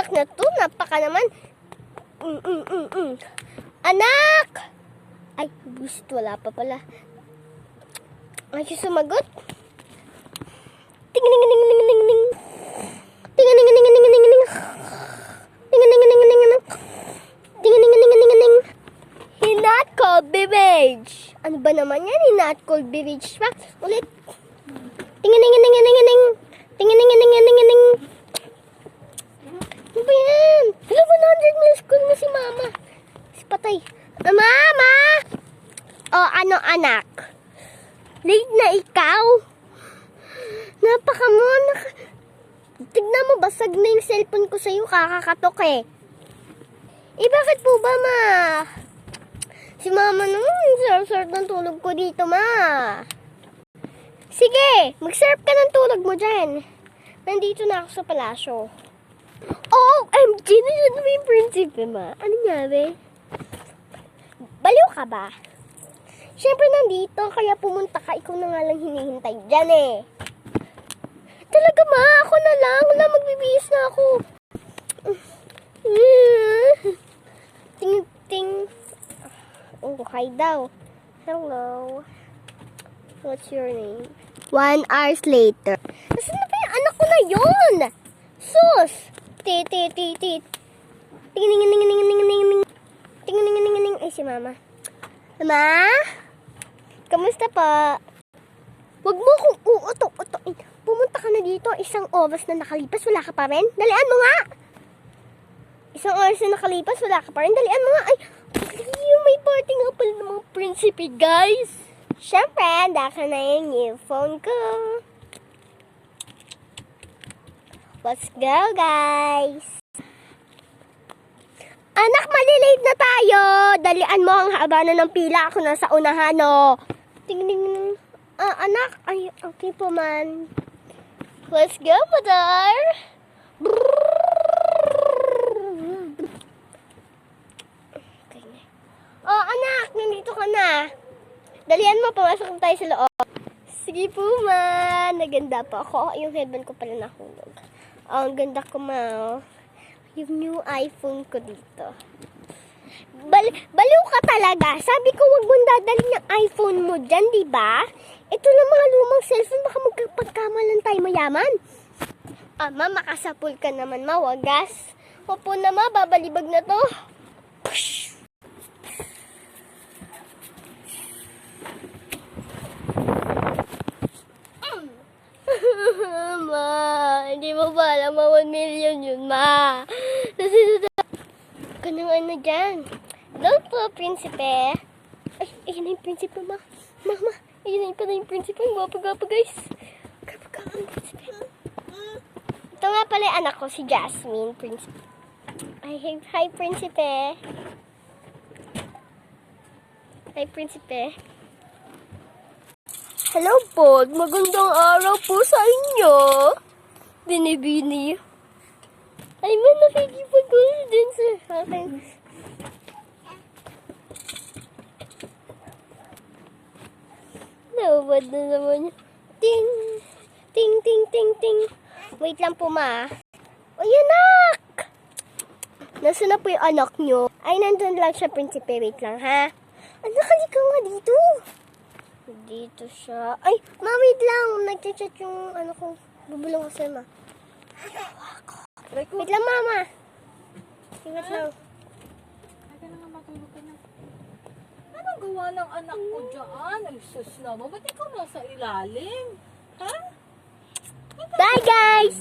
anak na to, napaka naman. Anak! Ay, gusto, wala pa pala. Ay, sumagot. Ting-ning-ning-ning-ning-ning. Ting-ning-ning-ning-ning-ning. Ting-ning-ning-ning-ning. Ting-ning-ning-ning-ning. He not called beverage. Ano ba naman yan? He not called beverage. Ulit. Ting-ning-ning-ning-ning. Ting-ning-ning-ning-ning. Ano ba yan? 100 mil school mo si mama. Si patay. Mama! O, ano anak? Late na ikaw? Napaka mo. Tignan mo, basag na yung cellphone ko sa'yo. Kakakatok eh. Eh, bakit po ba, ma? Si mama naman, sarap-sarap ng tulog ko dito, ma. Sige, mag-sarap ka ng tulog mo dyan. Nandito na ako sa palasyo. OMG, nandiyan na yung prinsipe, ma. Ano nangyari? Baliw ka ba? Siyempre nandito, kaya pumunta ka. Ikaw na nga lang hinihintay dyan eh. Talaga, ma. Ako na lang. Wala, magbibihis na ako. Ting-ting. Oh, hi daw. Hello. What's your name? 1 hour later. Nasaan na ba yung anak ko na yun? Sus! Tit. Ting-ning-ning-ning-ning-ning. Ting-ning-ning-ning-ning. Ay, si mama. Mama? Kamusta pa? Wag mo akong uutok-utokin. Pumunta ka na dito. 1 oras na nakalipas. Wala ka pa rin? Dalian mo nga! 1 oras na nakalipas. Wala ka pa rin? Dalian mo nga. Ay, may party nga pala ng mga prinsipe, guys. Siyempre, daka na yung new phone ko. Let's go, guys. Anak, malilate na tayo. Dalian mo ang haba na ng pila. Ako nasa unahan, no. Tingning. Anak. Ay, okay po, man. Let's go, mother. Okay. Oh, anak. Nandito ka na. Dalian mo, pumasok tayo sa loob. Sige po, man. Naganda pa ako. Yung headband ko pala nahulog. Oh, ang ganda ko, ma. Yung new iPhone ko dito. Baliw ka talaga. Sabi ko, wag mong dadalhin yung iPhone mo dyan, di ba? Ito lang mga lumang cellphone. Baka magkapagkamalan tayo mayaman. Ma, makasapul ka naman, ma. Wagas. Opo na, ma. Babalibag na to. Push! Ma, hindi mo ba alam, 1 million yun, ma. Ganun ano dyan. Hello po, prinsipe. Ay, ayun na yung prinsipe, ma. Mama, ayun na yung prinsipe. Gwapa-gwapa, guys. Gwapa-gwapa ang prinsipe. Ito nga pala yung anak ko, si Jasmine, prinsipe. Ay, hi, prinsipe. Hi, prinsipe. Hello po, magandang araw po sa inyo. Binibini. Ay man, nakikipag-gulo din sa akin. Nawad na naman yun. Ting! Ting, ting, ting, ting. Wait lang po, ma. Ay, anak! Nasaan na po yung anak nyo? Ay, nandun lang siya, prinsipe. Wait lang, ha? Anak, halika nga dito. Dito siya. Ay, ma, wait lang. Nag-chat yung ano ko. Bubulong ko sa'yo, ma. Wait lang, mama. Wait lang. Ay, ka na nga matulog ka na. Anong gawa ng anak ko dyan? Ay, sus naman. Ba't ikaw nasa ilalim? Ha? Bye, guys!